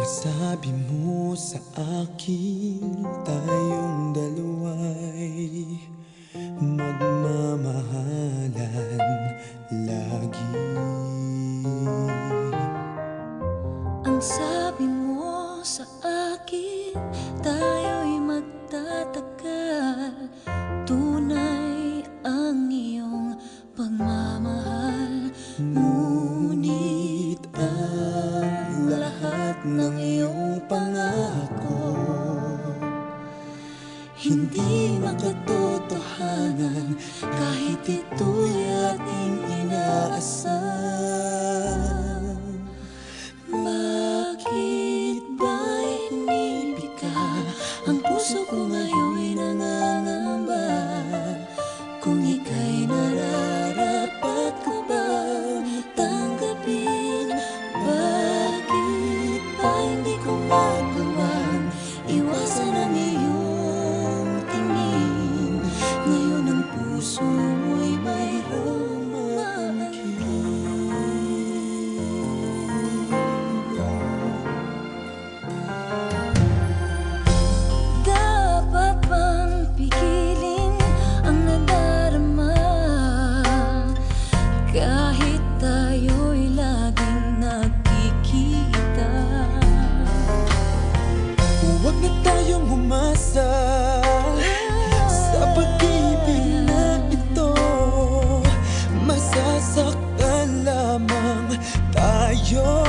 Sabi mo sa akin, tayong dalawa'y magmamahalan lagi. Ang sabi mo sa akin, tayo'y magtatagal. Tunay ang iyong pagmamahal. Ngunit ang lahat ng iyong pangako hindi makatotohanan, kahit ito'y ating inaasam. Bakit ba inibig ka? Ang puso ko ngayon'y nangangamba. Kung ika'y nararapat ko bang tanggapin? Bakit ba hindi ko magawang iwasan ang iyong tingin? Ngayon ang puso mo'y mayroong mga dapat bang pigilin ang nadarama kahit tayo'y laging nagkikita? Huwag na tayong umasa sa pag-ibig na ito. Masasaktan lamang tayo.